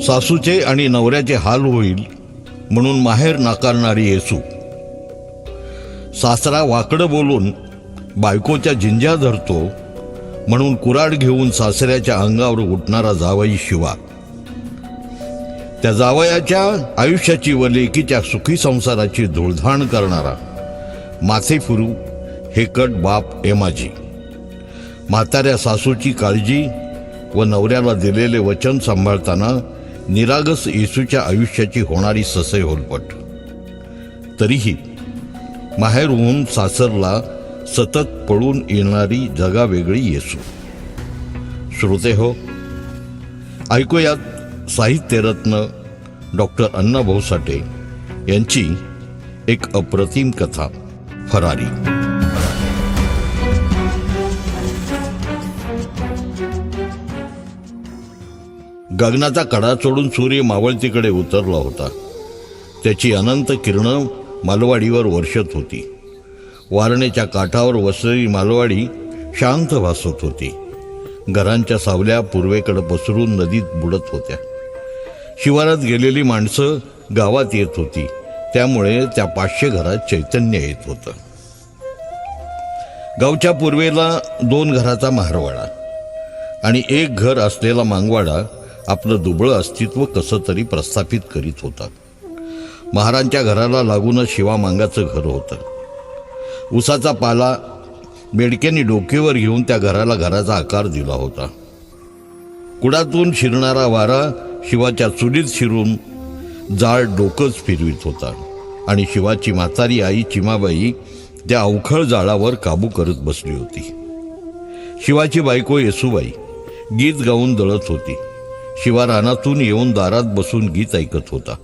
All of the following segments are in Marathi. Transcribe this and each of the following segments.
सासूचे आणि नवऱ्याचे हाल होईल म्हणून माहेर नाकारणारी येसू, सासरा वाकडं बोलून बायकोच्या जिंज्या धरतो म्हणून कुऱ्हाड घेऊन सासऱ्याच्या अंगावर उठणारा जावई शिवा, त्या जावयाच्या आयुष्याची व लेकीच्या सुखी संसाराची धुळधाण करणारा माथे फिरू हेकट बाप एमाजी, म्हाताऱ्या सासूची काळजी व नवऱ्याला दिलेले वचन सांभाळताना निरागस येसूच्या आयुष्याची होणारी ससय होलपट, तरीही माहेरहून सासरला सतत पळून येणारी जगावेगळी येसू. श्रोते हो, ऐकूयात साहित्यरत्न डॉक्टर अण्णाभाऊ साठे यांची एक अप्रतिम कथा, फरारी. गगनाचा कडा सोडून सूर्य मावळतीकडे उतरला होता. त्याची अनंत किरणं मालवाडीवर वर्षत होती. वारणेच्या काठावर वसलेली मालवाडी शांत भासत होती. घरांच्या सावल्या पूर्वेकडे पसरून नदीत बुडत होत्या. शिवारात गेलेली माणसं गावात येत होती, त्यामुळे त्या 500 घरात चैतन्य येत होतं. गावच्या पूर्वेला 2 घराचा महारवाडा आणि 1 घर असलेला मांगवाडा आपलं दुबळं अस्तित्व कसं तरी प्रस्थापित करीत होता. महारांच्या घराला लागूनच शिवामांगाचं घर होतं. उसाचा पाला बेडक्यांनी डोक्यावर घेऊन त्या घराला घराचा आकार दिला होता. कुडातून शिरणारा वारा शिवाच्या चुलीत शिरून जाळ डोकंच फिरवित होता आणि शिवाची म्हातारी आई चिमाबाई त्या अवखळ जाळावर काबू करत बसली होती. शिवाची बायको येसूबाई गीत गाऊन दळत होती. शिवा रानातून येऊन दारात बसून गीत ऐकत होता.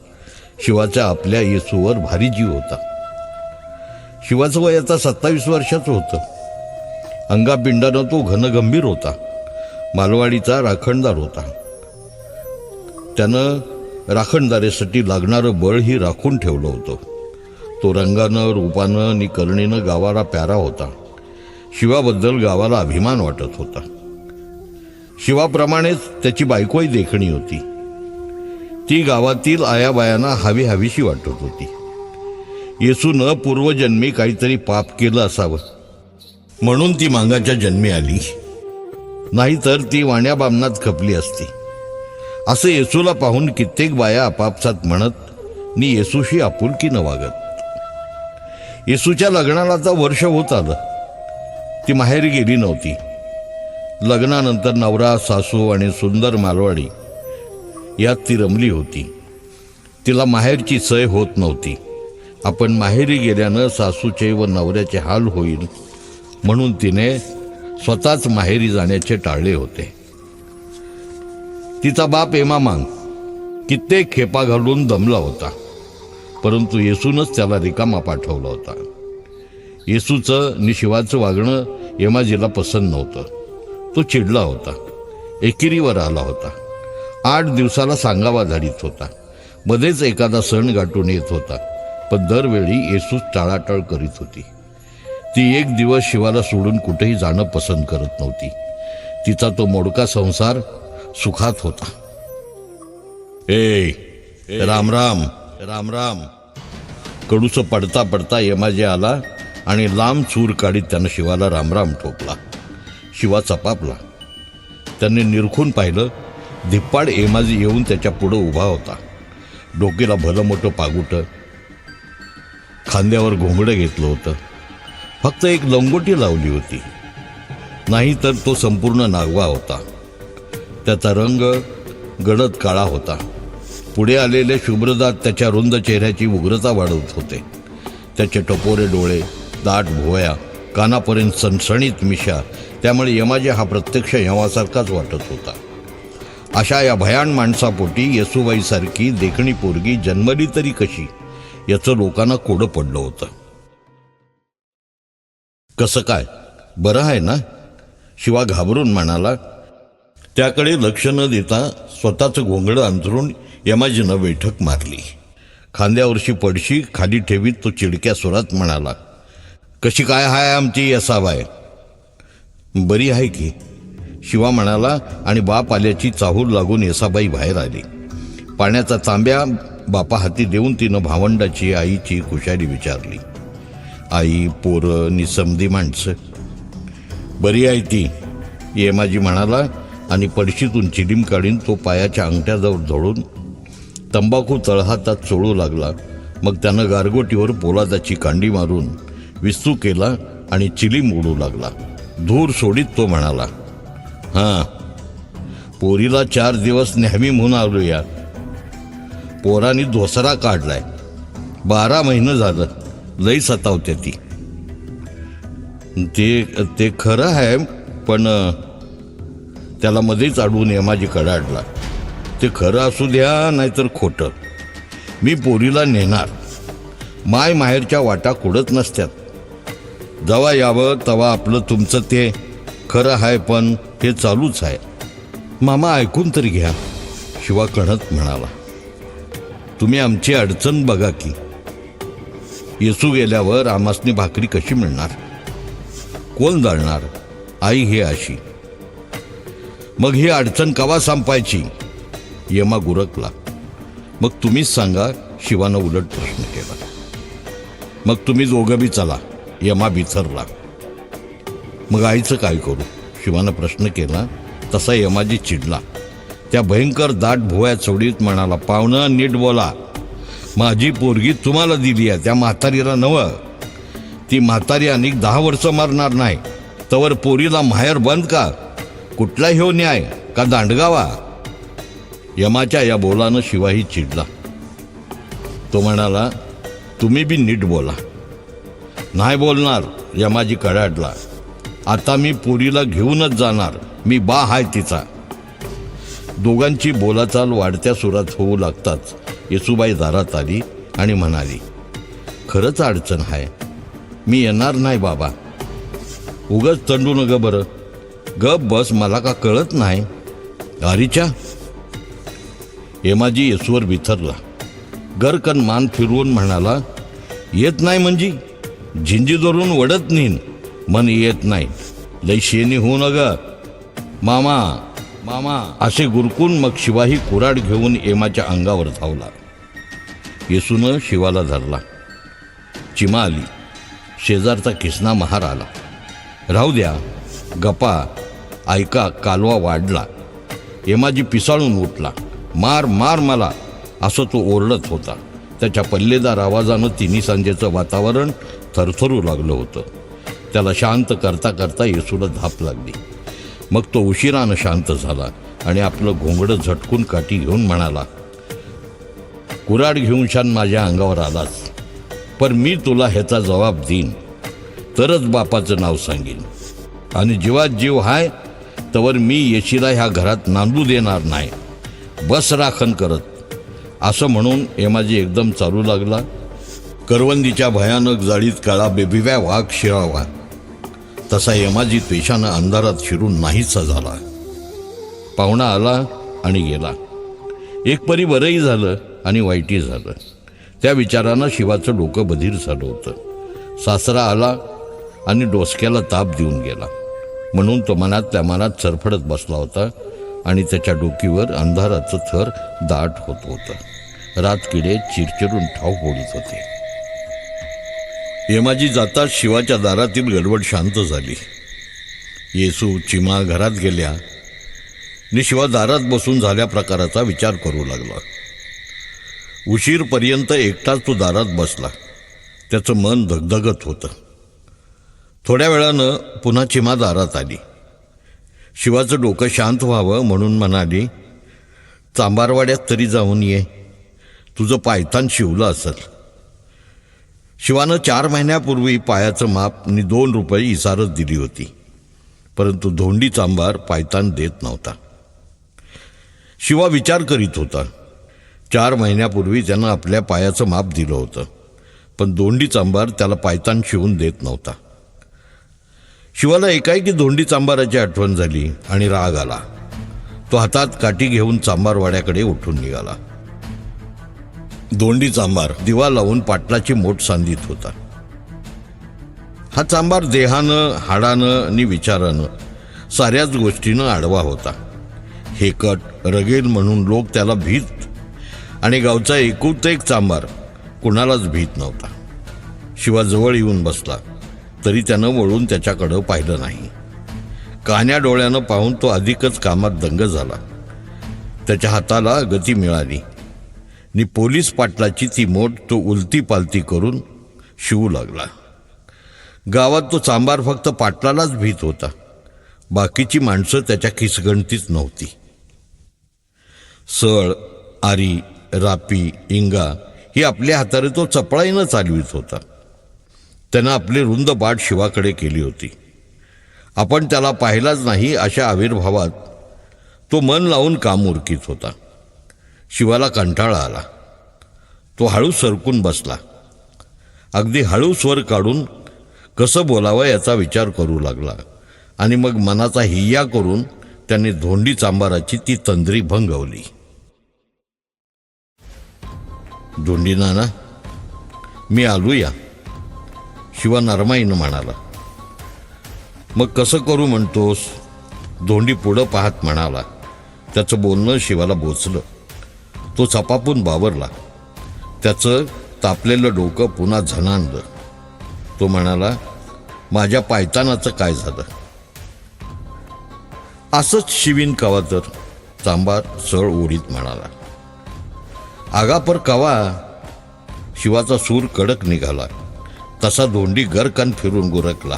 शिवाच्या आपल्या येसूवर भारी जीव होता. शिवाचं वय आता 27 वर्षाचं होतं. अंगापिंडानं तो घनगंभीर होता. मालवाडीचा राखणदार होता. त्यानं राखणदारीसाठी लागणारं बळही राखून ठेवलं होतं. तो रंगानं, रूपानं आणि करणीनं गावाला प्यारा होता. शिवाबद्दल गावाला अभिमान वाटत होता. शिवाप्रमाणेच त्याची बायकोही देखणी होती. ती गावातील आयाबायांना हवी हवीशी वाटत होती. येसूनं पूर्वजन्मी काहीतरी पाप केलं असावं म्हणून ती मांगाच्या जन्मी आली, नाहीतर ती वाण्या बामणात खपली असती. असं येसूला पाहून कित्येक बाया आपापसात म्हणत नी येसूशी आपुलकीनं वागत. येसूच्या लग्नाला आता वर्ष होत आलं. ती माहेरी गेली नव्हती. लग्नानंतर नवरा, सासू आणि सुंदर मालवाडी यात ती रमली होती. तिला माहेरची सय होत नव्हती. आपण माहेरी गेल्यानं सासूचे व नवऱ्याचे हाल होईल म्हणून तिने स्वतःच माहेरी जाण्याचे टाळले होते. तिचा बाप एमामांग कित्येक खेपा घालून दमला होता, परंतु येसूनच त्याला रिकामा पाठवला होता. येसूचं नि शिवाचं वागणं एमाजीला पसंत नव्हतं. तो चिडला होता. एकिरीवर आला होता. 8 दिवसाला सांगावा धाडीत होता. मध्येच एखादा सण गाठून येत होता, पण दरवेळी येसूस टाळाटाळ करीत होती. ती एक दिवस शिवाला सोडून कुठेही जाणं पसंत करत नव्हती. तिचा तो मोडका संसार सुखात होता. राम राम राम राम. कडूस पडता पडता यमाजी आला आणि लांब चूर काढीत त्यानं शिवाला रामराम ठोकला. शिवा चपापला. त्याने निरखून पाहिलं. धिप्पाड एमाजी येऊन त्याच्या पुढं उभा होता. डोक्याला भलं मोठं पागुटं, खांद्यावर घोंगडं घेतलं होतं. फक्त एक लंगोटी लावली होती, नाही तर तो संपूर्ण नागवा होता. त्याचा रंग गडद काळा होता. पुढे आलेले शुभ्रदात त्याच्या रुंद चेहऱ्याची उग्रता वाढवत होते. त्याचे टपोरे डोळे, दाट भुवया, कानापर्यंत सणसणीत मिशा, त्यामुळे यमाजी हा प्रत्यक्ष यमासारखाच वाटत होता. अशा या भयाण माणसापोटी येसूबाईसारखी देखणी पोरगी जन्मली तरी कशी याचं लोकांना कोडं पडलं होतं. कसं काय, बरं आहे ना? शिवा घाबरून म्हणाला. त्याकडे लक्ष न देता स्वतःचं घोंगडं अंथरून यमाजीनं बैठक मारली. खांद्यावरची पडशी खाली ठेवीत तो चिडक्या स्वरात म्हणाला, कशी काय हाय आमची येसाबाई? बरी आहे की, शिवा म्हणाला आणि बाप आल्याची चाहूल लागून येसाबाई बाहेर आली. पाण्याचा तांब्या बापा हाती देऊन तिनं भावंडाची आईची खुशाली विचारली. आई, पोरं, निसमधी माणसं. बरी आहे ती, येमाजी म्हणाला आणि पडशीतून चिलीम काढून तो पायाच्या अंगठ्याजवळ धरून तंबाखू तळहातात चोळू लागला. मग त्यानं गारगोटीवर पोलादाची कांडी मारून विस्तू केला आणि चिलीम उडू लागला. धूर सोडीत तो म्हणाला, हां, पोरीला 4 दिवस नेहमी म्हणून आलो या. पोरांनी दोसरा काढलाय. 12 महिनं झालं. लई सतावते ती. ते खरं आहे, पण त्याला मध्येच अडवून यमाजी कडाडला. ते खरं असू द्या नाहीतर खोटं, मी पोरीला नेणार. माय माहेरच्या वाटा कुडत नसत्यात. जेव्हा यावं तेव्हा आपलं तुमचं ते खरं आहे, पण हे चालूच आहे. मामा ऐकून तरी घ्या, शिवा कणत म्हणाला. तुम्ही आमची अडचण बघा की. येसू गेल्यावर आमासनी भाकरी कशी मिळणार? कोण दळणार? आई हे अशी. मग ही अडचण कवा संपायची? यमा गुरकला. मग तुम्हीच सांगा, शिवानं उलट प्रश्न केला. मग तुम्ही दोघं बी चला, यमा बिथरला. मग आईचं काय करू? शिवानं प्रश्न केला. तसा यमाजी चिडला. त्या भयंकर दाट भुवया चवडीत म्हणाला, पाहुणं नीट बोला. माझी पोरगी तुम्हाला दिली आहे, त्या म्हातारीला नवं. ती म्हातारी अनेक 10 वर्ष मारणार नाही. तवर पोरीला माहेर बंद का? कुठला ह्यो न्याय का दांडगावा? यमाच्या या बोलानं शिवाही चिडला. तो म्हणाला, तुम्ही बी नीट बोला. नाही बोलणार, यमाजी कडाडला. आता मी पोरीला घेऊनच जाणार. मी बा हाय तिचा. दोघांची बोलाचाल वाढत्या सुरात होऊ लागताच येसूबाई दारात आली आणि म्हणाली, खरंच अडचण आहे. मी येणार नाही बाबा. उगाच तंडू नग बरं. गप बस, मला का कळत नाही? गारीच्या? येमाजी येसूवर बिथरला. गरकन मान फिरवून म्हणाला, येत नाही म्हणजे? झिंजी धरून वडत नेईन. मन येत नाही. लई शेनी होऊ नग मामा. मामा असे गुरकून मग शिवाही कुऱ्हाड घेऊन येमाच्या अंगावर धावला. येसूनं शिवाला धरला. चिमा आली. शेजारचा किसना महार आला. राहू द्या, गप्पा ऐका, कालवा वाढला. येमाजी पिसाळून उठला. मार मार मला, असं तो ओरडत होता. त्याच्या पल्लेदार आवाजानं तिन्ही सांजेचं वातावरण थरथरू लागलं होतं. त्याला शांत करता करता येसूला धाप लागली. मग तो उशिरानं शांत झाला आणि आपलं घोंगडं झटकून काठी घेऊन म्हणाला, कुऱ्हाड घेऊन शान माझ्या अंगावर आलाच, पण मी तुला ह्याचा जबाब देईन, तरच बापाचं नाव सांगेन. आणि जीवात जीव हाय तवर मी येशीला ह्या घरात नांदू देणार नाही. बस राखण करत. असं म्हणून येमाजी एकदम चालू लागला. करवंदीच्या भयानक जाळीत काळा बेबिव्या वाघ शिरावा तसा येमाजी त्वेषानं अंधारात शिरून नाहीसा झाला. पाहुणा आला आणि गेला. एक परी बरंही झालं आणि वाईटही झालं. त्या विचारानं शिवाचं डोकं बधीर झालं होतं. सासरा आला आणि डोसक्याला ताप देऊन गेला म्हणून तो मनातल्या मनात चरफडत बसला होता आणि त्याच्या डोकीवर अंधाराचं थर दाट होत होतं. रातकिडे चिरचिरून ठाव फोडत होते. येमाजी जाताच शिवाच्या दारातील गडबड शांत झाली. येसू, चिमा घरात गेल्या आणि शिवा दारात बसून झाल्या प्रकाराचा विचार करू लागला. उशीरपर्यंत एकटाच तो दारात बसला. त्याचं मन धगधगत होतं. थोड्या वेळानं पुन्हा चिमा दारात आली. शिवाचं डोकं शांत व्हावं म्हणून म्हणाली, चांबारवाड्यात तरी जाऊन ये, तुझं पायतान शिवलं असेल. शिवानं 4 महिन्यापूर्वी पायाचं माप आणि 2 रुपये इसारत दिली होती, परंतु धोंडी चांबार पायतान देत नव्हता. शिवा विचार करीत होता. 4 महिन्यापूर्वी त्यानं आपल्या पायाचं माप दिलं होतं, पण धोंडी चांबार त्याला पायतान शिवून देत नव्हता. शिवाला एकाएकी धोंडी चांबाराची आठवण झाली आणि राग आला. तो हातात काठी घेऊन चांबारवाड्याकडे उठून निघाला. धोंडी चांबार दिवा लावून पाटलाची मोठ सांदित होता. हा चांबार देहानं, हाडानं आणि विचारानं साऱ्याच गोष्टीनं आडवा होता. हेकट, रगेल म्हणून लोक त्याला भीत आणि गावचा एकूण एक चांभार कुणालाच भीत नव्हता. शिवा जवळ येऊन बसला तरी त्यानं वळून त्याच्याकडं पाहिलं नाही. कान्या डोळ्यानं पाहून तो अधिकच कामात दंग झाला. त्याच्या हाताला गती मिळाली नि पोलीस पाटलाची ती मोठ तो उलती पालती करून शिवू लागला. गावात तो चांभार फक्त पाटलालाच भीत होता. बाकीची माणसं त्याच्या खिसगणतीच नव्हती. सळ, आरी, रापी, इंगा ही आपल्या हाताने तो चपळाईनं चालवित होता. त्यानं आपली रुंद पाठ शिवाकडे केली होती. आपण त्याला पाहिलाच नाही अशा आविर्भावात तो मन लावून काम उरकीत होता. शिवाला कंटाळा आला. तो हळू सरकून बसला. अगदी हळू स्वर काढून कसं बोलावं याचा विचार करू लागला आणि मग मनाचा हिय्या करून त्याने धोंडी चांभाराची ती तंद्री भंगवली. धोंडी नाना, मी आलो या, शिवा नरमाईनं म्हणाला. मग कसं करू म्हणतोस? धोंडी पुढं पाहत म्हणाला. त्याचं बोलणं शिवाला बोचलं. तो चपापून बावरला. त्याचं तापलेलं डोकं पुन्हा झणाणलं. तो म्हणाला, माझ्या पायतानाचं काय झालं? असंच शिवीन कवा तर, चांभार सळ ओढीत म्हणाला. आगापर कवा? शिवाचा सूर कडक निघाला. तसा धोंडी गरकन फिरून गुरकला.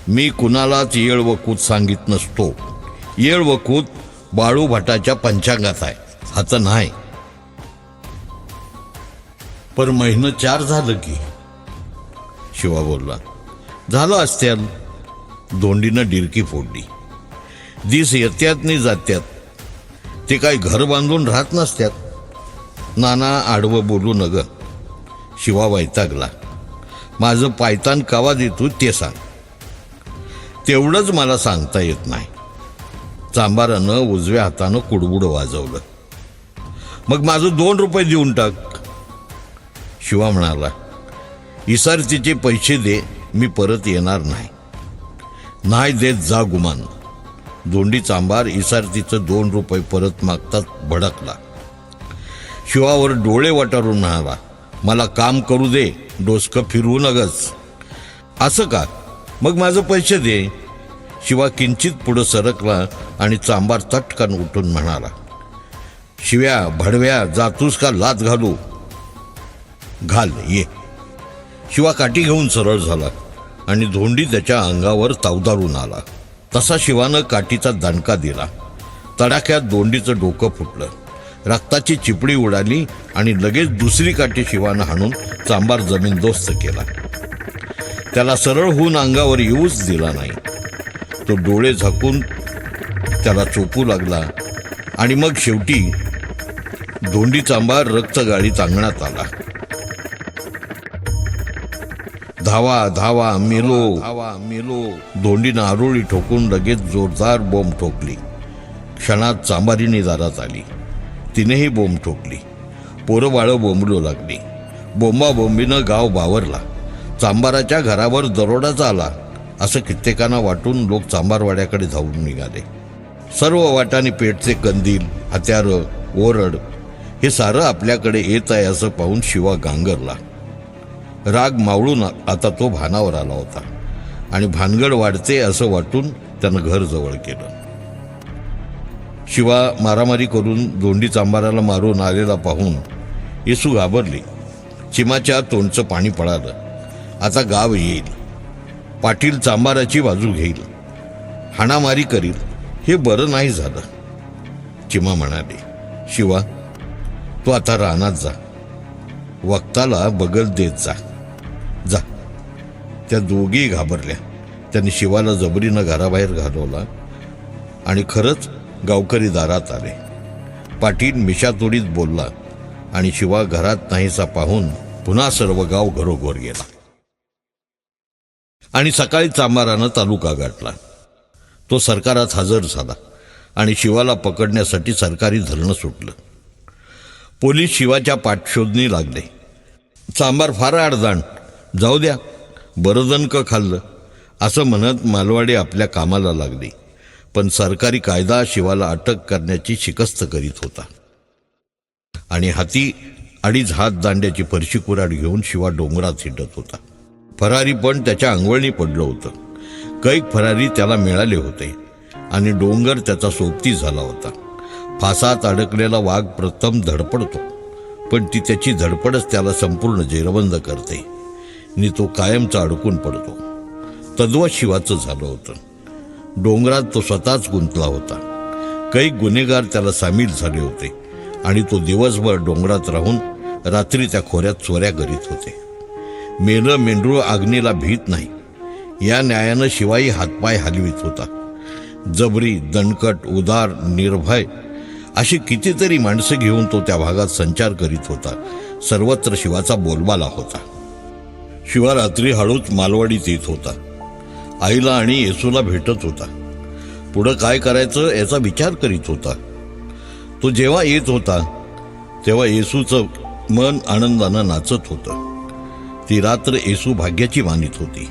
मी कुणालाच येळ व कूत सांगित नसतो. येळ व कूत बाळू भटाच्या पंचांगात आहे, हात नाही. पर महिनं 4 झालं की, शिवा बोलला. झालं असत्याल. धोंडीनं डिरकी फोडली. दिस येत्यात नि जात्यात, ते काय घर बांधून राहत नसत्यात. नाना आडवं बोलू नग. शिवा वैतागला. माझं पायतान कवा देतो ते सांग. तेवढंच मला सांगता येत नाही. चांभारानं उजव्या हातानं कुडबुड वाजवलं. मग माझं 2 रुपये देऊन टाक. शिवा म्हणाला, इसारतीचे पैसे दे, मी परत येणार नाही. नाही देत जा गुमान. धोंडी चांभार इसारतीचं 2 रुपये परत मागताच भडकला. शिवावर डोळे वाटारून म्हणाला, मला काम करू दे, डोसकं फिरवू नगस. असं का? मग माझं पैसे दे. शिवा किंचित पुढं सरकला आणि चांभार चटकन उठून म्हणाला, शिव्या भडव्या, जातूस का लात घालू? घाल, ये. शिवा काठी घेऊन सरळ झाला आणि धोंडी त्याच्या अंगावर तावदारून आला. तसा शिवानं काठीचा दणका दिला. तडाख्यात धोंडीचं डोकं फुटलं. रक्ताची चिपडी उडाली आणि लगेच दुसरी काठी शिवानं हाणून चांभार जमीनदोस्त केला. त्याला सरळ होऊन अंगावर येऊच दिला नाही. तो डोळे झाकून त्याला चोपू लागला आणि मग शेवटी धोंडी चांभार रक्तगाळीत अंगणात आला. धावा धावा, मेलो धावा मेलो. धोंडीनं आरोळी ठोकून लगेच जोरदार बोंब ठोकली. क्षणात चांभारीने दारात आली. तिनेही बोंब ठोकली. पोरं बाळं बोंबलू लागली. बोंबाबोंबीनं गाव बावरला. चांभाराच्या घरावर दरोडाच आला असं कित्येकांना वाटून लोक चांभारवाड्याकडे धावून निघाले. सर्व वाटाने पेटचे कंदील, हत्यारं, ओरड हे सारं आपल्याकडे येत आहे असं पाहून शिवा गांगरला. राग मावळून आता तो भानावर आला होता आणि भानगड वाढते असं वाटून त्यानं घर जवळ केलं. शिवा मारामारी करून धोंडी चांभाराला मारून आलेला पाहून येसू घाबरली. चिमाच्या तोंडचं पाणी पळालं. आता गाव येईल. पाटील चांभाराची बाजू घेईल, हाणामारी करील. हे बरं नाही झालं. चिमा म्हणाली, शिवा तू आता रानात जा, वक्ताला बगल देत जा. जा. त्या दोघी घाबरल्या. त्यांनी शिवाला जबरीनं घराबाहेर घालवला आणि खरंच गावकरी दारात आले. पाटील मिशातोडीत बोलला आणि शिवा घरात नाहीसा पाहून पुन्हा सर्व गाव घरोघर गेला. आणि सकाळी चांभारानं तालुका गाठला. तो सरकारात हजर झाला आणि शिवाला पकडण्यासाठी सरकारी धरणं सुटलं. पोलीस शिवाच्या पाठशोधनी लागले. चांभार फार अडदाण, जाऊ द्या, बरदणक खाल्लं असं म्हणत मालवाडी आपल्या कामाला लागली. पण सरकारी कायदा शिवाला अटक करण्याची शिकस्त करीत होता. आणि हाती 2.5 हात दांड्याची फरशी कुऱ्हाड घेऊन शिवा डोंगरात हिंडत होता. फरारी पण त्याच्या अंगवळणी पडलं होतं. कैक फरारी त्याला मिळाले होते आणि डोंगर त्याचा सोबती झाला होता. फासात अडकलेला वाघ प्रथम धडपडतो, पण ती त्याची धडपडच त्याला संपूर्ण जेरबंद करते आणि तो कायमचा अडकून पडतो. तद्वत शिवाचं झालं होतं. डोंगरात तो स्वतःच गुंतला होता. कैक गुन्हेगार त्याला सामील झाले होते आणि तो दिवसभर डोंगरात राहून रात्री त्या खोऱ्यात चोऱ्या करीत होते. मेलं मेंढरूळ आग्नीला भीत नाही या न्यायानं शिवाई हातपाय हलवित होता. जबरी, दणकट, उदार, निर्भय अशी कितीतरी माणसं घेऊन तो त्या भागात संचार करीत होता. सर्वत्र शिवाचा बोलबाला होता. शिवा रात्री हळूच मालवडीत येत होता. आईला आणि येसूला भेटत होता. पुढं काय करायचं याचा विचार करीत होता. तो जेव्हा येत होता तेव्हा येसूचं मन आनंदानं नाचत होतं. ती रात्र येसू भाग्याची मानित होती.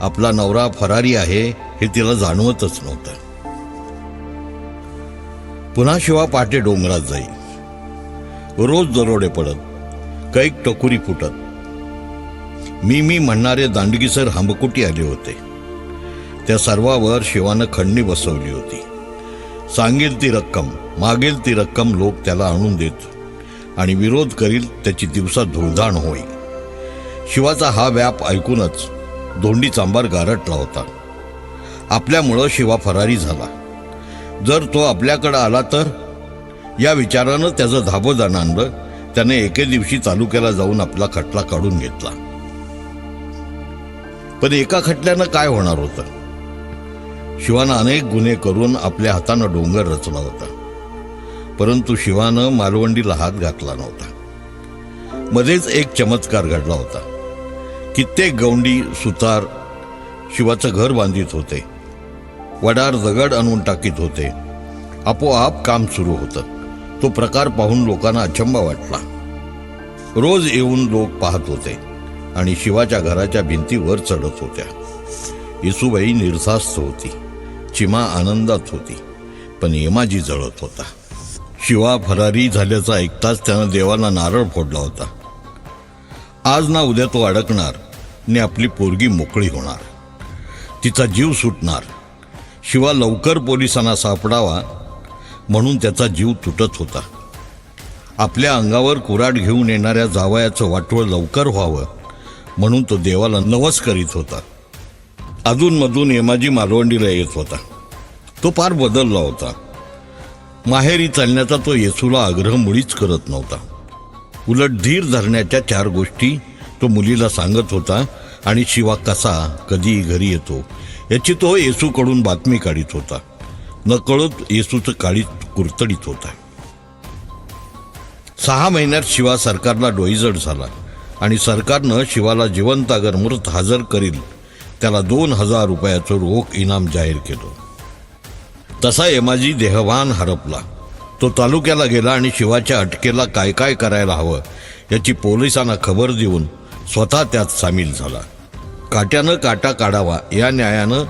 आपला नवरा फरारी आहे हे तिला जाणवतच नव्हतं. पुन्हा शिवा पहाटे डोंगरात जाई. रोज दरोडे पडत, कैक टकुरी फुटत. मी म्हणणारे दांडगीसर हांबकुटी आले होते. त्या सर्वावर शिवानं खंडणी बसवली होती. सांगेल ती रक्कम, मागेल ती रक्कम लोक त्याला आणून देत आणि विरोध करील त्याची दिवसा धुळधाण होई. शिवाचा हा व्याप ऐकूनच धोंडी चांबार गारटला होता. आपल्यामुळं शिवा फरारी झाला. जर तो आपल्याकडं आला तर या विचारानं त्याचं धाबोदाण आणलं. त्याने एके दिवशी तालुक्याला जाऊन आपला खटला काढून घेतला. पण एका खटल्यानं काय होणार होतं? शिवानं अनेक गुन्हे करून आपल्या हातानं डोंगर रचला होता, परंतु शिवानं मालवंडीला हात घातला नव्हता. मध्येच एक चमत्कार घडला होता. कित्येक गवंडी सुतार शिवाचं घर बांधित होते. वडार दगड आणून टाकीत होते. आपोआप काम सुरू होतं. तो प्रकार पाहून लोकांना अचंबा वाटला. रोज येऊन लोक पाहत होते आणि शिवाच्या घराच्या भिंतीवर चढत होत्या. येसूबाई निर्धास्त होती. चिमा आनंदात होती, पण येमाजी जळत होता. शिवा फरारी झाल्याचं ऐकताच त्यानं देवाला नारळ फोडला होता. आज ना उद्या तो अडकणार आणि आपली पोरगी मोकळी होणार, तिचा जीव सुटणार. शिवा लवकर पोलिसांना सापडावा म्हणून त्याचा जीव तुटत होता. आपल्या अंगावर कुऱ्हाड घेऊन येणाऱ्या जावयाचं वाटोळ लवकर व्हावं म्हणून तो देवाला नवस करीत होता. अधूनमधून येमाजी मालवंडीला येत होता. तो फार बदलला होता. माहेरी चालण्याचा तो येसूला आग्रह मुळीच करत नव्हता. उलट धीर धरण्याच्या 4 गोष्टी तो मुलीला सांगत होता आणि शिवा कसा कधी घरी येतो याची तो येसूकडून बातमी काढीत होता. नकळत येसूचं काळीत कुरतडीत होता. 6 महिन्यात शिवा सरकारला डोईजड झाला आणि सरकारनं शिवाला जिवंत अगर मृत हजर करील त्याला 2,000 रुपयाचं रोख इनाम जाहीर केलं. तसा येमाजी देहवान हरपला. तो तालुक्याला गेला आणि शिवाच्या अटकेला काय काय करायला हवं याची पोलिसांना खबर देऊन स्वतः त्यात सामील झाला. काट्यानं काटा काढावा या न्यायानं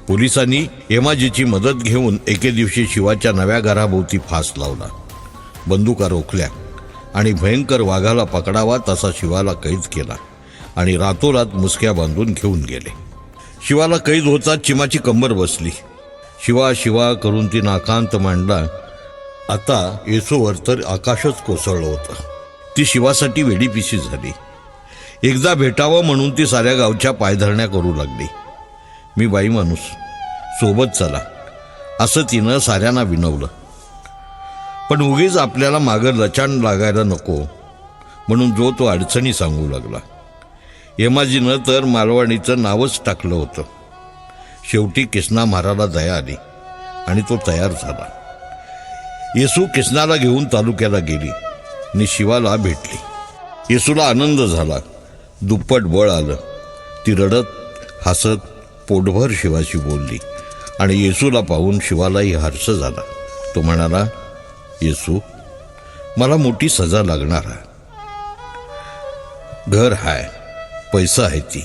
पोलिसांनी येमाजीची मदत घेऊन एके दिवशी शिवाच्या नव्या घराभोवती फास लावला. बंदुका रोखल्या आणि भयंकर वाघाला पकडावा तसा शिवाला कैद केला आणि रातोरात मुसक्या बांधून घेऊन गेले. शिवाला कैद होता चिमाची कंबर बसली. शिवा शिवा करून ती नाकांत मांडला. आता येसूवर तर आकाशच कोसळलं होतं. ती शिवासाठी वेडीपिशी झाली. एकदा भेटावं म्हणून ती साऱ्या गावच्या पायधरण्या करू लागली. मी बाई माणूस, सोबत चला असं तिनं साऱ्यांना विनवलं. पण उगीच आपल्याला मागं लचाण लागायला नको म्हणून जो तो अडचणी सांगू लागला. येमाजीनं तर मालवणीचं नावच टाकलं होतं. शेवटी किसना महाराला दया आली आणि तो तयार झाला. येसू किसनाला घेऊन तालुक्याला गेली आणि शिवाला भेटली. येसूला आनंद झाला. दुप्पट बळ आलं. ती रडत हसत पोटभर शिवाशी बोलली आणि येसूला पाहून शिवालाही हर्ष झाला. तो म्हणाला, येसू, मला मोठी सजा लागणार आहे. घर हाय, पैसा आहे ती.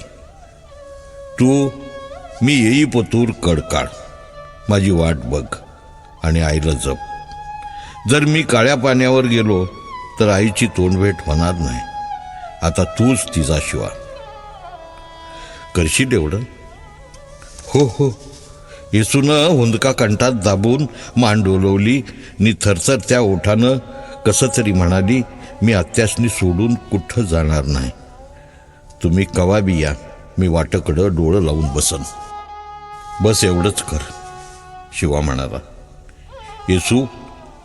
तू मी येई पतूर कडकाळ, माझी वाट बघ आणि आईला जप. जर मी काळ्या पाण्यावर गेलो तर आईची तोंडभेट होणार नाही. आता तूच तिचा शिवा करशील एवढं? हो हो. येसूनं हुंदका कंठात दाबून मान डोलवली नि थरथरत्या ओठानं कसं तरी म्हणाली, मी आत्यासनी सोडून कुठं जाणार नाही. तुम्ही कवा बी या, मी वाटकडं डोळं लावून बसन. बस एवढंच कर, शिवा म्हणाला. येसू,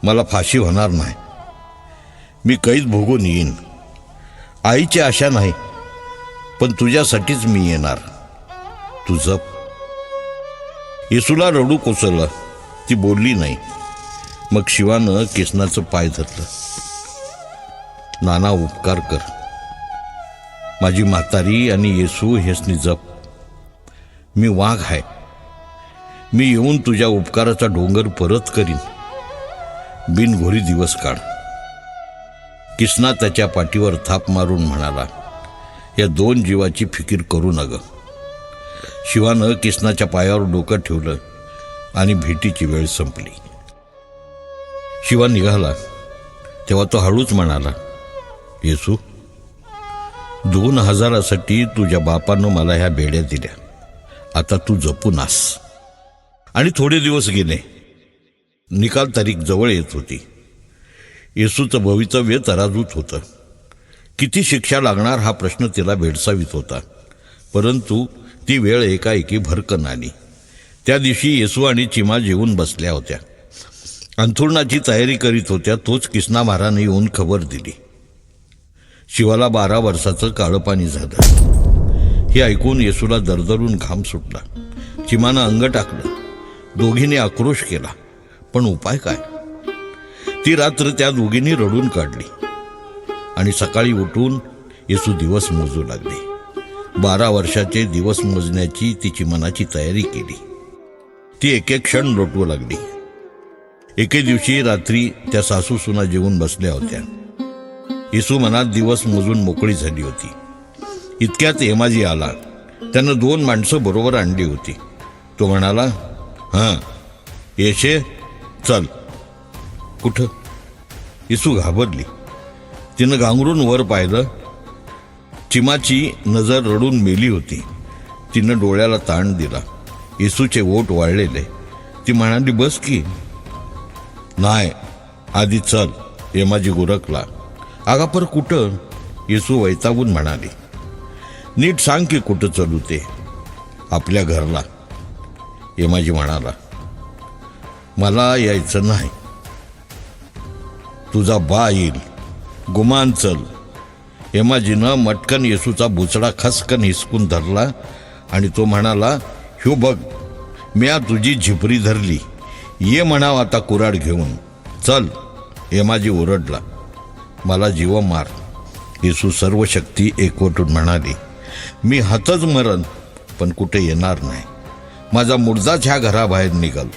मला फाशी होणार नाही. मी कैद भोगून येईन. आईची आशा नाही, पण तुझ्यासाठीच मी येणार. तू जप. येसूला रडू कोसळलं. ती बोलली नाही. मग शिवानं किसनाचं पाय धरलं. नाना, उपकार कर. माझी म्हातारी आणि येसू हेसनी जप. मी वाघ आहे. मी येऊन तुझ्या उपकाराचा डोंगर परत करीन. बिनघोरी दिवस काढ. किसना त्याच्या पाठीवर थाप मारून म्हणाला, या 2 जीवाची फिकीर करू नग. शिवानं किसनाच्या पायावर डोकं ठेवलं आणि भेटीची वेळ संपली. शिवा निघाला तेव्हा तो हळूच म्हणाला, येसू, 2000साठी तुझ्या बापानं मला ह्या बेड्या दिल्या. आता तू जपून आस. आणि थोडे दिवस गेले. निकाल तारीख जवळ येत होती. येसूचं भवितव्य तराजूत होतं. किती शिक्षा लागणार हा प्रश्न तिला भेडसावीत होता. परंतु ती वेळ एकाएकी भरकन आली. त्या दिवशी येसू आणि चिमा जेवून बसल्या होत्या. अंथरुणाची तयारी करीत होत्या. तोच किसना महाराने येऊन खबर दिली. शिवाला 12 वर्षाचं काळं पाणी झालं. हे ऐकून येसूला दरदरून घाम सुटला. चिमानं अंग टाकलं. दोघींनी आक्रोश केला, पण उपाय काय? ती रात्र त्या दोघींनी रडून काढली आणि सकाळी उठून येसू दिवस मोजू लागली. 12 वर्षाचे दिवस मोजण्याची तिची मनाची तयारी केली. ती एक एक क्षण लोटवू लागली. एके दिवशी रात्री त्या सासू सुना जेवून बसल्या होत्या. येसू मनात दिवस मोजून मोकळी झाली होती. इतक्यात एमाजी आला. त्यानं 2 माणसं बरोबर आणली होती. तो म्हणाला, हां येशे, चल. कुठं? येसू घाबरली. तिनं गांगरून वर पाहिलं. चिमाची नजर रडून मेली होती. तिनं डोळ्याला ताण दिला. येसूचे ओठ वाळलेले. ती म्हणाली, बस की. नाही, आधी चल. एमाजी गुरकला. आगा पर कुठं? येसू वैतागून म्हणाली. नीट सांग की कुठं चलू ते? आपल्या घरला. एमाजी म्हणाला, मला यायचं नाही. तुझा बा येईल. गुमान चल. एमाजीनं मटकन येसूचा बुचडा खसकन हिसकून धरला आणि तो म्हणाला, ह्यो बघ, म्या तुझी झिपरी धरली. ये म्हणाव आता कुऱ्हाड घेऊन. चल. एमाजी ओरडला, मला जीव मार. येसू सर्व शक्ती एकवटून म्हणाली, मी हातच मरण, पण कुठे येणार नाही. माझा मुर्दाच ह्या घराबाहेर निघाल.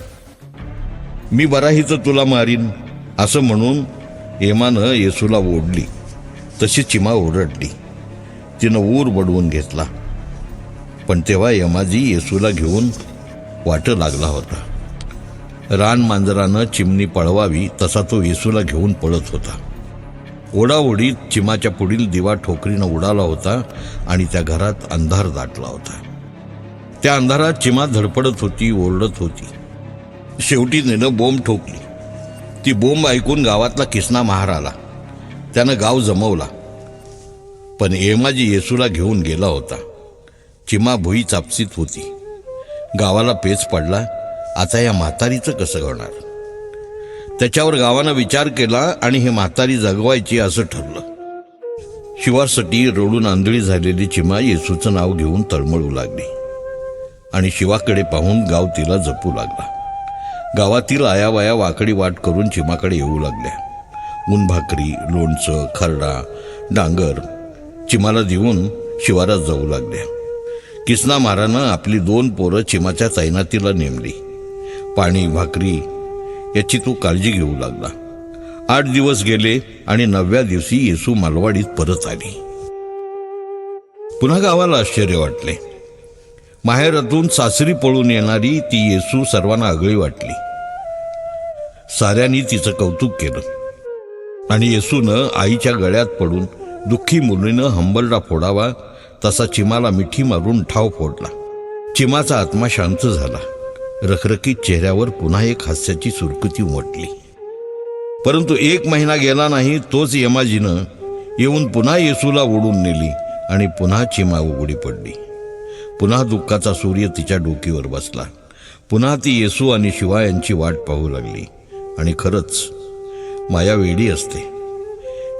मी बराही तर तुला मारीन. असं म्हणून एमानं येसूला ओढली. तशी चिमा ओरडली. तिनं ऊर बडवून घेतला. पण तेव्हा यमाजी येसूला घेऊन वाट लागला होता. रान मांजरानं चिमणी पळवावी तसा तो येसूला घेऊन पळत होता. ओढाओढीत चिमाच्या पुढील दिवा ठोकरीनं उडाला होता आणि त्या घरात अंधार दाटला होता. त्या अंधारात चिमा धडपडत होती, ओरडत होती. शेवटी तिनं बोंब ठोकली. ती बोंब ऐकून गावातला किसना महार आला. त्यानं गाव जमवला. पण एमाजी येसूला घेऊन गेला होता. चिमा भुई चापसीत होती. गावाला पेच पडला. आता या म्हातारीचं कसं होणार? त्याच्यावर गावानं विचार केला आणि हे म्हातारी जगवायची असं ठरलं. शिवासाठी रडून आंधळी झालेली चिमा येसूचं नाव घेऊन तळमळू लागली आणि शिवाकडे पाहून गाव तिला जपू लागला. गावातील आयावाया वाकडी वाट करून चिमाकडे येऊ लागल्या. ऊन भाकरी, लोणचं, खरडा, डांगर चिमाला देऊन शिवारात जाऊ लागल्या. किसना महारानं आपली 2 पोरं चिमाच्या तैनातीला नेमली. पाणी भाकरी याची तो काळजी घेऊ लागला. 8 दिवस गेले आणि 9व्या दिवशी येसू मालवाडीत परत आली. पुन्हा गावाला आश्चर्य वाटले. माहेरातून सासरी पळून येणारी ती येसू सर्वांना आगळी वाटली. साऱ्यांनी तिचं कौतुक केलं. आणि येसूनं आईच्या गळ्यात पडून दुःखी मुलीनं हंबरडा फोडावा तसा चिमाला मिठी मारून ठाव फोडला. चिमाचा आत्मा शांत झाला. रखरखीत चेहऱ्यावर पुन्हा एक हास्याची सुरकुती उमटली. परंतु 1 महिना गेला नाही, तोच यमाजीनं येऊन पुन्हा येसूला ओढून नेली आणि पुन्हा चिमा उघडी पडली. पुन्हा दुःखाचा सूर्य तिच्या डोकीवर बसला. पुन्हा ती येसू आणि शिवा यांची वाट पाहू लागली. आणि खरंच माया वेडी असते.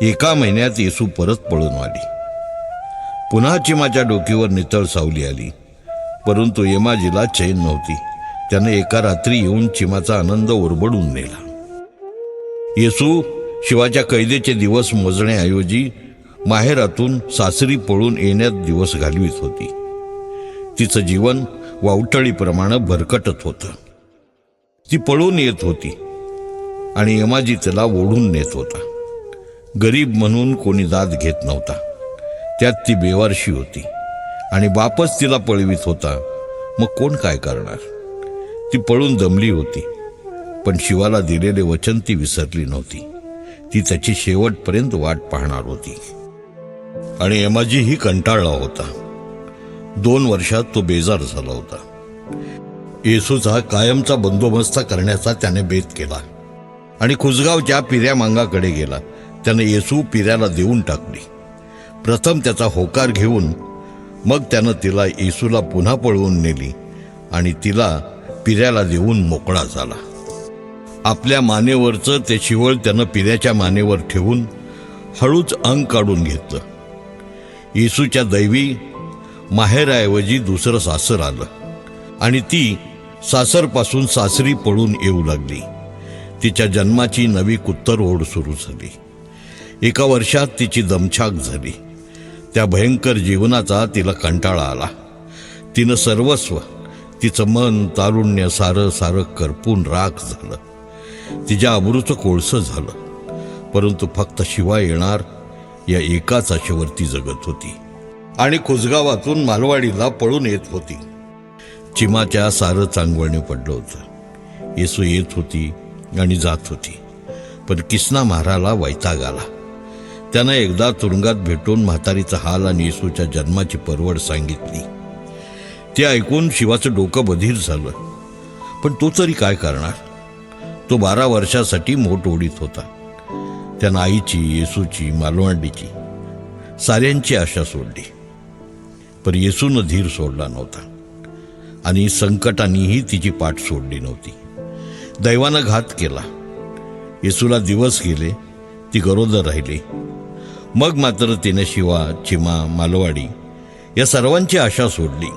1 महिन्यात येसू परत पळून आली. पुन्हा चिमाच्या डोकीवर नितळ सावली आली. परंतु यमाजीला चैन नव्हती. त्याने एका रात्री येऊन चिमाचा आनंद ओरबडून नेला. येसू शिवाच्या कैदेचे दिवस मोजण्याऐवजी माहेरातून सासरी पळून येण्यात दिवस घालवित होती. तिचं जीवन वावटळीप्रमाणे भरकटत होतं. ती पळून येत होती आणि यमाजी तिला ओढून नेत होता. गरीब म्हणून कोणी दाद घेत नव्हता. त्यात ती बेवारशी होती आणि बापच तिला पळवित होता. मग कोण काय करणार? ती पळून दमली होती, पण शिवाला दिलेले वचन ती विसरली नव्हती. ती त्याची शेवटपर्यंत वाट पाहणार होती. आणि यमाजीही कंटाळला होता. 2 वर्षात तो बेजार झाला होता. येसूचा कायमचा बंदोबस्त करण्याचा त्याने बेत केला आणि कुसगावच्या पिऱ्या मांगाकडे गेला. त्याने येसू पिऱ्याला देऊन टाकली. प्रथम त्याचा होकार घेऊन मग त्यानं तिला येसूला पुन्हा पळवून नेली आणि तिला पिऱ्याला देऊन मोकळा झाला. आपल्या मानेवरचं ते शिवळ त्यानं पिऱ्याच्या मानेवर ठेवून हळूच अंग काढून घेतलं. येसूच्या दैवी माहेराऐवजी दुसरं सासर आलं आणि ती सासरपासून सासरी पळून येऊ लागली. तिच्या जन्माची नवी कुत्तर ओढ सुरू झाली. 1 वर्षात तिची दमछाक झाली. त्या भयंकर जीवनाचा तिला कंटाळा आला. तिनं सर्वस्व, तिचं मन, तारुण्य सारं सारं करपून राख झालं. तिच्या अब्रूचं कोळसं झालं. परंतु फक्त शिवा येणार या एकाच आशेवरती जगत होती आणि कुसगावातून मालवाडीला पळून येत होती. चिमाच्या सारं चांगवळणे पडलं होतं. येसू येत होती आणि जात होती, पण किसना महाराला वैताग आला. त्यानं एकदा तुरुंगात भेटून म्हातारीचा हाल आणि येसूच्या जन्माची परवड सांगितली. ते ऐकून शिवाचं डोकं बधीर झालं. पण तो तरी काय करणार? तो 12 वर्षासाठी मोठ ओढीत होता. त्यानं आईची, येसूची, मालवंडीची साऱ्यांची आशा सोडली. पण येसूनं धीर सोडला नव्हता आणि संकटांनीही तिची पाठ सोडली नव्हती. दैवानं घात केला. येसूला दिवस गेले. ती गरोदर राहिली. मग मात्र तिने शिवा, चिमा, मालवाडी या सर्वांची आशा सोडली.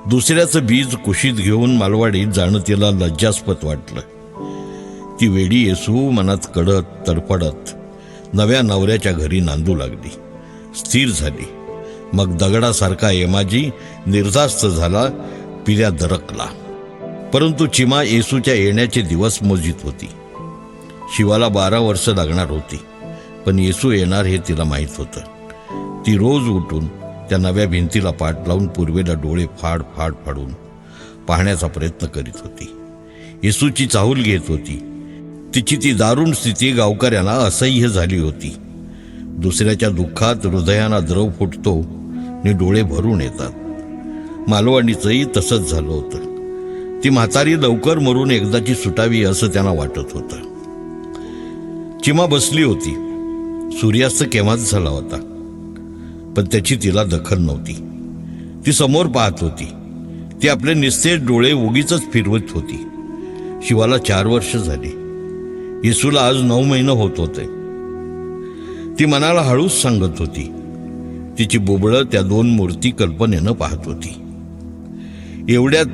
दुसऱ्याचं बीज कुशीत घेऊन मालवाडीत जाणं तिला लज्जास्पद वाटलं. ती वेडी येसू मनात कढत तडफडत नव्या नवऱ्याच्या घरी नांदू लागली. स्थिर झाली. मग दगडासारखा यमाजी निर्धास्त झाला. पिऱ्या दरकला. परंतु चिमा येसूच्या येण्याचे दिवस मोजित होती. शिवाला 12 वर्ष लागणार होती, पण येसू येणार हे तिला माहीत होतं. ती रोज उठून त्या नव्या भिंतीला पाठ लावून पूर्वेला डोळे फाड फाड फाडून पाहण्याचा प्रयत्न करीत होती. येसूची चाहूल घेत होती. तिची ती दारुण स्थिती गावकऱ्यांना असह्य झाली होती. दुसऱ्याच्या दुःखात हृदयाना द्रव फुटतो आणि डोळे भरून येतात. मालवणीचंही तसंच झालं होतं. ती म्हातारी लवकर मरून एकदाची सुटावी असं त्यांना वाटत होतं. चिमा बसली होती. सूर्यास्त केव्हाच झाला होता, पण त्याची तिला दखल नव्हती. ती समोर पाहत होती. ती आपले निस्तेज डोळे उगीच फिरवत होती. शिवाला 4 वर्ष झाली. येसूला आज 9 महिने होत होते. ती मनाला हळूच सांगत होती. तिची बोबळं त्या 2 मूर्ती कल्पनेनं पाहत होती. एवढ्यात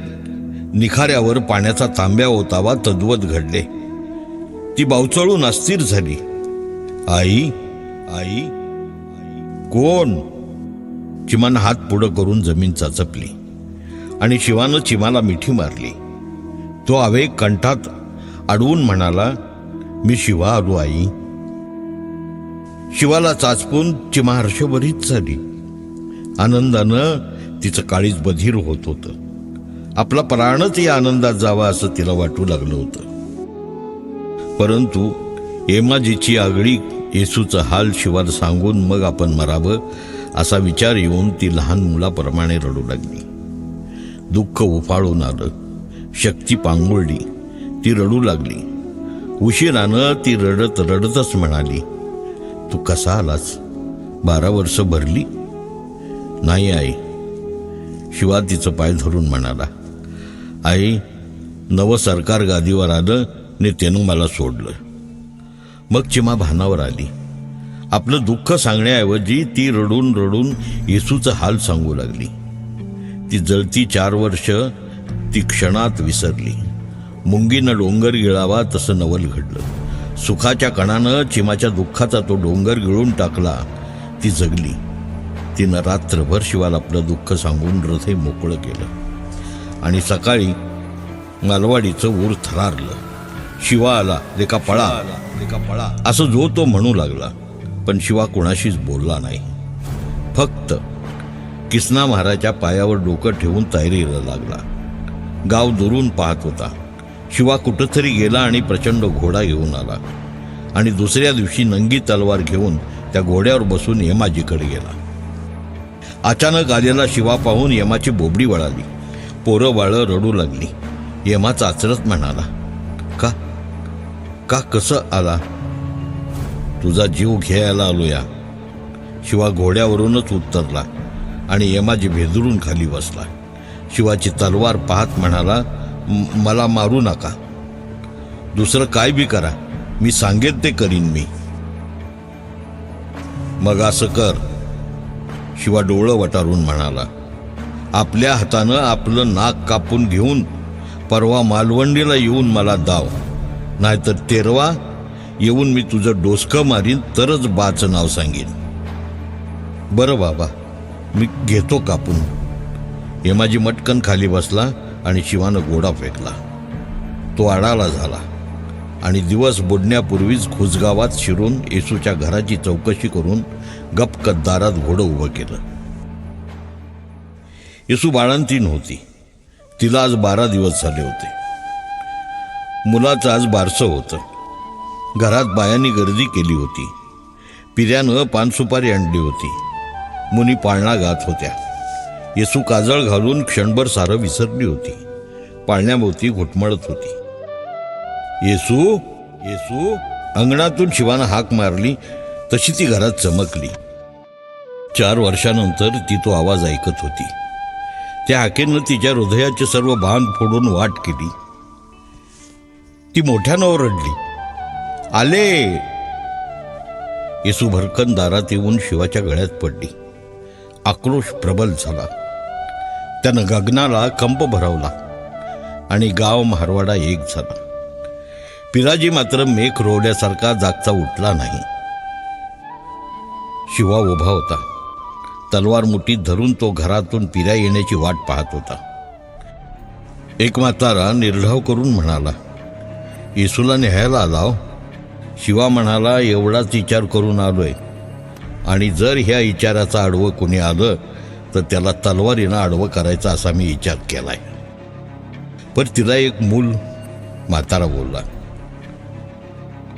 निखाऱ्यावर पाण्याचा तांब्या ओतावा तद्वत घडले. ती बावचळून अस्थिर झाली. आई, आई, कोण? चिमानं हात पुढं करून जमीन चाचपली आणि शिवानं चिमाला मिठी मारली. तो आवेग कंठात अडवून म्हणाला, मी शिवा आलो आई. शिवाला चाचपून चिमा हर्षभरीत झाली. आनंदानं तिचं काळीज बधीर होत होतं. आपला प्राणच या आनंदात जावा असं तिला वाटू लागलं होतं. परंतु एमाजीची आगळी येसूचं हाल शिवाला सांगून मग आपण मरावं असा विचार येऊन ती लहान मुलाप्रमाणे रडू लागली. दुःख उफाळून आलं, शक्ती पांगुळली, ती रडू लागली. उशिरानं ती रडत रडतच म्हणाली, तू कसा आलास? 12 वर्ष भरली? नाही आई. शिवा तिचं पाय धरून म्हणाला, आई, नवं सरकार गादीवर आलं ने त्यानं मला सोडलं. मग चिमा भानावर आली. आपलं दुःख सांगण्याऐवजी ती रडून रडून येसूचं हाल सांगू लागली. ती जळती 4 वर्ष ती क्षणात विसरली. मुंगीनं डोंगर गिळावा तसं नवल घडलं. सुखाच्या कणानं चिमाच्या दुःखाचा तो डोंगर गिळून टाकला. ती जगली. तिनं रात्रभर शिवाला आपलं दुःख सांगून हृदय मोकळं केलं. आणि सकाळी मालवाडीचं ऊर थरारलं. शिवा आला, लेका पळा, लेका पळा असं जो तो म्हणू लागला. पण शिवा कोणाशीच बोलला नाही. फक्त किसना महाराच्या पायावर डोकं ठेवून तयारीला लागला. गाव दुरून पाहत होता. शिवा कुठंतरी गेला आणि प्रचंड घोडा घेऊन आला. आणि दुसऱ्या दिवशी नंगी तलवार घेऊन त्या घोड्यावर बसून यमाजीकडे गेला. अचानक आलेला शिवा पाहून यमाची बोबडी वळाली. पोरं बाळं रडू लागली. यमा चाचरत म्हणाला, का का कसं आला? तुझा जीव घ्यायला आलो या. शिवा घोड्यावरूनच उतरला आणि यमाजी भेदरून खाली बसला. शिवाची तलवार पाहत म्हणाला, मला मारू नका. दुसरं काय बी करा, मी सांगेन ते करीन मी. मग असं कर. शिवा डोळं वटारून म्हणाला, आपल्या हातानं आपलं नाक कापून घेऊन परवा मालवंडीला येऊन मला दाव, नाहीतर तेरवा येऊन मी तुझं डोसकं मारीन तरच बाचं नाव सांगेन. बरं बाबा, मी घेतो कापून. यमाजी मटकन खाली बसला आणि शिवानं घोडा फेकला. तो आडाला झाला आणि दिवस बुडण्यापूर्वीच खुसगावात शिरून येसूच्या घराची चौकशी करून गपकत दारात घोडं उभं केलं. येसू बाळंतीण होती. तिला आज 12 दिवस झाले होते. मुलाचं आज बारसं होतं. घरात बायांनी गर्दी केली होती. पिऱ्यानं पानसुपारी आणली होती. मुनी पाळणा गात होत्या. येसू काजळ घालून क्षणभर सारं विसरली होती. पाळण्याभोवती घुटमळत होती. येसू, येसू. अंगणातून शिवानं हाक मारली तशी ती घरात चमकली. 4 वर्षानंतर ती तो आवाज ऐकत होती. त्या हाकेनं तिच्या हृदयाचे सर्व बांध फोडून वाट केली. ती मोठ्यानं ओरडली, आले. येसू भरकन दारात येऊन शिवाच्या गळ्यात पडली. आक्रोश प्रबल झाला. त्यानं गगनाला कंप भरवला आणि गाव मारवाडा एक झाला. पिराजी मात्र मेघ रोवल्यासारखा जागचा उठला नाही. शिवा उभा होता. तलवार मुठीत धरून तो घरातून पिऱ्या येण्याची वाट पाहत होता. एक म्हातारा निर्धाव करून म्हणाला, येसूला न्यायला आलाव. शिवा म्हणाला, एवढाच विचार करून आलोय आणि जर ह्या विचाराचा आडवं कोणी आलं तर त्याला तलवारीनं आडवं करायचा असा मी विचार केलाय. पण तिला एक मूल. म्हातारा बोलला,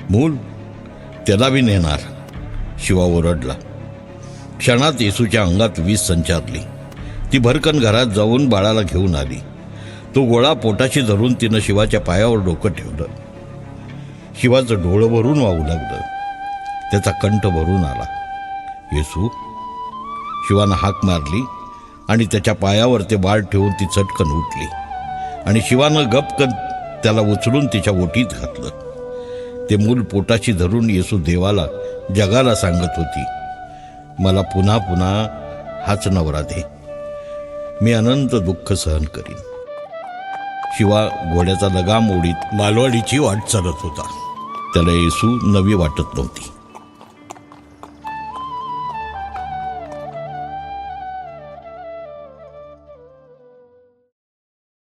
मूल? त्याला बी नेणार? शिवा ओरडला. क्षणात येसूच्या अंगात वीज संचारली. ती भरकन घरात जाऊन बाळाला घेऊन आली. तो गोळा पोटाशी धरून तिनं शिवाच्या पायावर डोकं ठेवलं. शिवाचं डोळं भरून वाहू लागलं. त्याचा कंठ भरून आला. येसू. शिवानं हाक मारली आणि त्याच्या पायावर ते बाळ ठेवून ती चटकन उठली आणि शिवानं गपकन त्याला उचलून तिच्या ओटीत घातलं. ते मूल पोटाशी धरून येसू देवाला, जगाला सांगत होती, मला पुन्हा पुन्हा हाच नवरा दे. मी अनंत दुःख सहन करीन. शिवा घोड्याचा लगाम ओढीत मालवाडीची वाट चालत होता. त्याला येसू नवी वाटत नव्हती.